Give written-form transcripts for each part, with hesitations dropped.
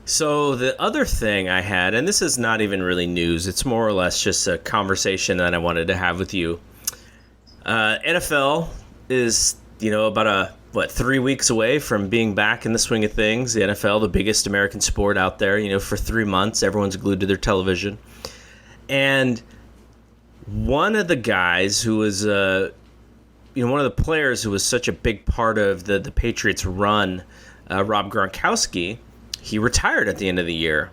So the other thing I had, and this is not even really news, it's more or less just a conversation that I wanted to have with you. NFL is, about 3 weeks away from being back in the swing of things. The NFL, the biggest American sport out there, for 3 months, everyone's glued to their television. And one of the guys who was, one of the players who was such a big part of the Patriots run, Rob Gronkowski, he retired at the end of the year.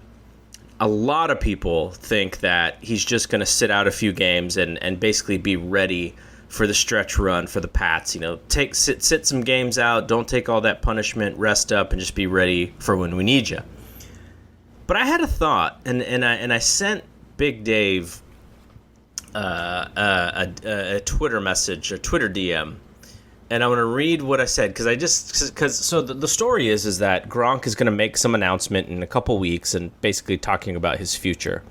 A lot of people think that he's just going to sit out a few games and basically be ready for the stretch run for the Pats. Sit some games out, don't take all that punishment, rest up, and just be ready for when we need you. But I had a thought, and I sent Big Dave a Twitter message, a Twitter DM. And I'm going to read what I said, because the story is that Gronk is going to make some announcement in a couple weeks and basically talking about his future.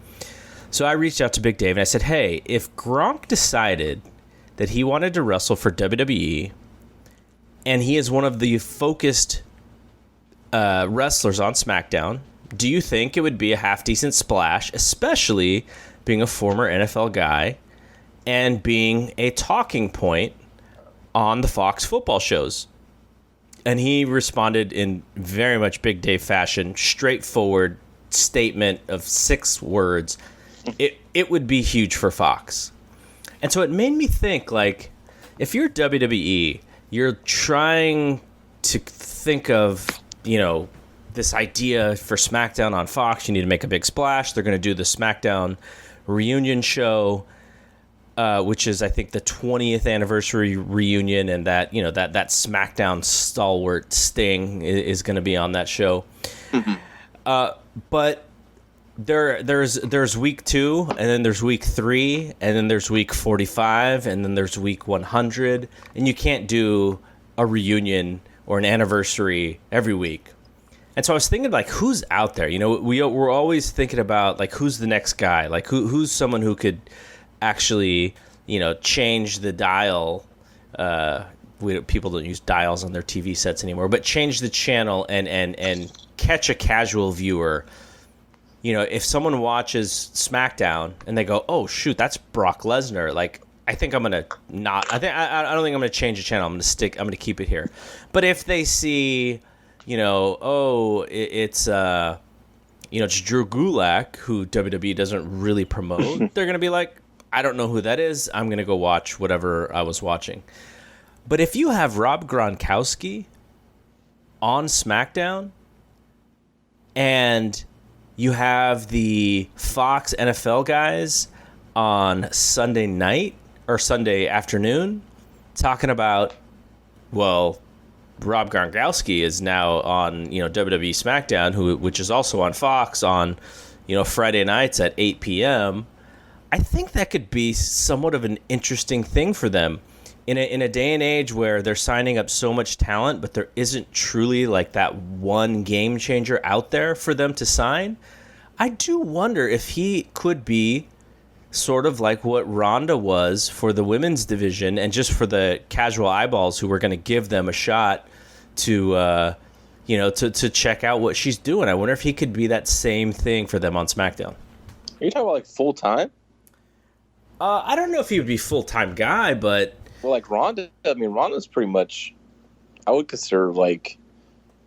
So I reached out to Big Dave and I said, hey, if Gronk decided that he wanted to wrestle for WWE and he is one of the focused wrestlers on SmackDown, do you think it would be a half-decent splash, especially being a former NFL guy and being a talking point on the Fox football shows? And he responded in very much Big Dave fashion, straightforward statement of 6 words. It would be huge for Fox. And so it made me think, like, if you're WWE, you're trying to think of, this idea for SmackDown on Fox. You need to make a big splash. They're going to do the SmackDown reunion show, which is, I think, the 20th anniversary reunion, and that SmackDown stalwart Sting is going to be on that show. Mm-hmm. But there's week 2, and then there's week 3, and then there's week 45, and then there's week 100, and you can't do a reunion or an anniversary every week. And so I was thinking, like, who's out there? We're always thinking about, like, who's the next guy? Like, who's someone who could actually, change the dial. People don't use dials on their TV sets anymore, but change the channel and catch a casual viewer. If someone watches SmackDown and they go, "Oh shoot, that's Brock Lesnar," like, I think I'm gonna not. I don't think I'm gonna change the channel. I'm gonna keep it here. But if they see, it's Drew Gulak, who WWE doesn't really promote, they're gonna be like, I don't know who that is. I'm gonna go watch whatever I was watching. But if you have Rob Gronkowski on SmackDown and you have the Fox NFL guys on Sunday night or Sunday afternoon talking about, well, Rob Gronkowski is now on, WWE SmackDown, which is also on Fox on, Friday nights at 8 p.m., I think that could be somewhat of an interesting thing for them. In a day and age where they're signing up so much talent, but there isn't truly like that one game changer out there for them to sign, I do wonder if he could be sort of like what Ronda was for the women's division, and just for the casual eyeballs who were going to give them a shot to, to check out what she's doing. I wonder if he could be that same thing for them on SmackDown. Are you talking about like full time? I don't know if he would be full-time guy, but... Well, like Ronda, Ronda's pretty much, I would consider, like,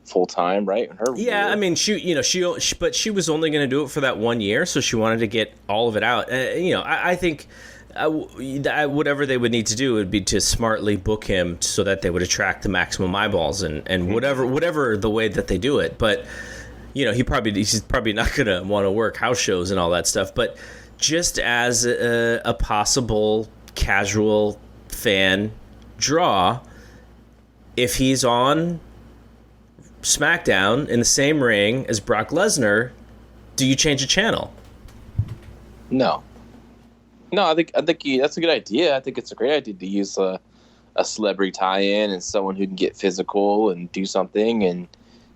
full-time, right? Yeah, I mean, but she was only going to do it for that 1 year, so she wanted to get all of it out. I think whatever they would need to do would be to smartly book him so that they would attract the maximum eyeballs and whatever the way that they do it. But, he's probably not going to want to work house shows and all that stuff, but... just as a possible casual fan draw, if he's on SmackDown in the same ring as Brock Lesnar, do you change the channel? No, I think that's a good idea. I think it's a great idea to use a celebrity tie-in and someone who can get physical and do something. And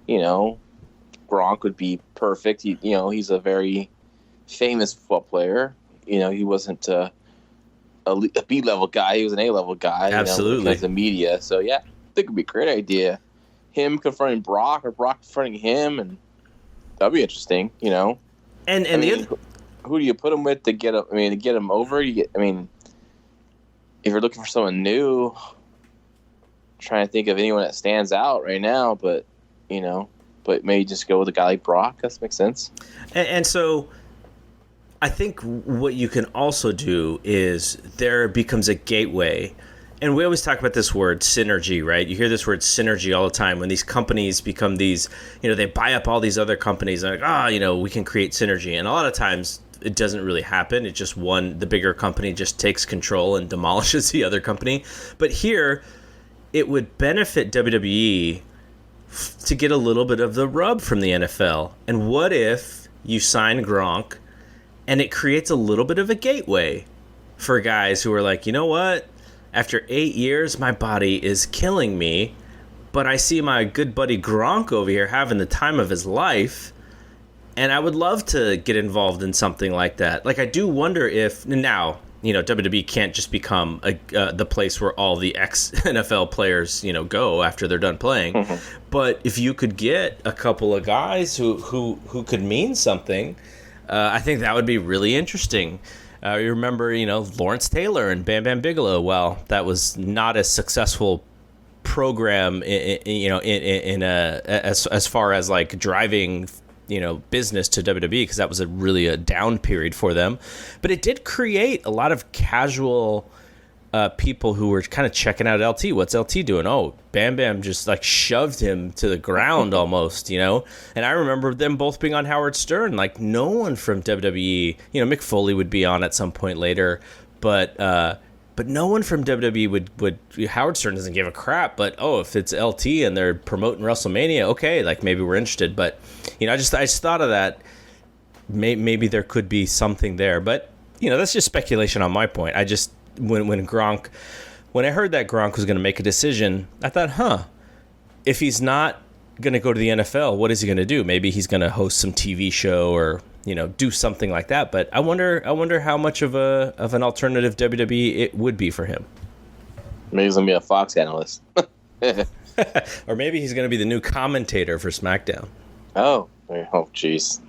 Gronk would be perfect. He's a very famous football player. He wasn't a B-level guy. He was an A-level guy. Absolutely. Because of media. So, yeah, I think it would be a great idea. Him confronting Brock or Brock confronting him. And That'd be interesting, you know. And I the mean, who do you put him with to get him? I mean, to get him over. If you're looking for someone new, I'm trying to think of anyone that stands out right now, but maybe just go with a guy like Brock. That makes sense. And so I think what you can also do is there becomes a gateway. And we always talk about this word synergy, right? You hear this word synergy all the time when these companies become these, they buy up all these other companies and like, we can create synergy. And a lot of times it doesn't really happen. It's just the bigger company just takes control and demolishes the other company. But here, it would benefit WWE to get a little bit of the rub from the NFL. And what if you sign Gronk and it creates a little bit of a gateway for guys who are like, you know what? After 8 years, my body is killing me, but I see my good buddy Gronk over here having the time of his life, and I would love to get involved in something like that. Like, I do wonder if now, WWE can't just become the place where all the ex-NFL players, go after they're done playing. Mm-hmm. But if you could get a couple of guys who could mean something, I think that would be really interesting. You remember, Lawrence Taylor and Bam Bam Bigelow. Well, that was not a successful program, as far as like driving, business to WWE, because that was really a down period for them. But it did create a lot of casual people who were kind of checking out LT. What's LT doing? Oh, Bam Bam just like shoved him to the ground almost, And I remember them both being on Howard Stern. Like no one from WWE, Mick Foley would be on at some point later, but no one from WWE would Howard Stern doesn't give a crap. But if it's LT and they're promoting WrestleMania, okay, like maybe we're interested. But I just thought of that. Maybe there could be something there, but that's just speculation on my point. I just when I heard that Gronk was going to make a decision, I thought, if he's not going to go to the NFL, what is he going to do? Maybe he's going to host some TV show or do something like that. But I wonder how much of an alternative WWE it would be for him. Maybe he's going to be a Fox analyst. Or maybe he's going to be the new commentator for SmackDown. Oh, jeez.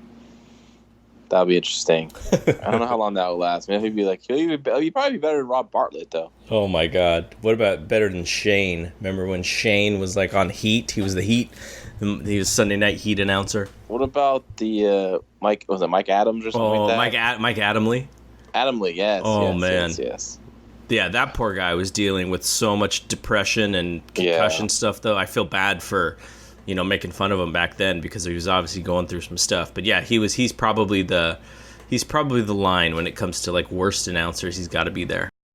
That'll be interesting. I don't know how long that will last. Maybe he'd be like, he'd probably be better than Rob Bartlett, though. Oh, my God. What about better than Shane? Remember when Shane was like on Heat? He was the Heat. He was Sunday Night Heat announcer. What about the Mike Adams or something like that? Mike Adamle? Adamle, yes. Oh, yes, man. Yes. Yeah, that poor guy was dealing with so much depression and concussion stuff, though. I feel bad for making fun of him back then because he was obviously going through some stuff. But yeah, he's probably the line when it comes to like worst announcers. He's got to be there.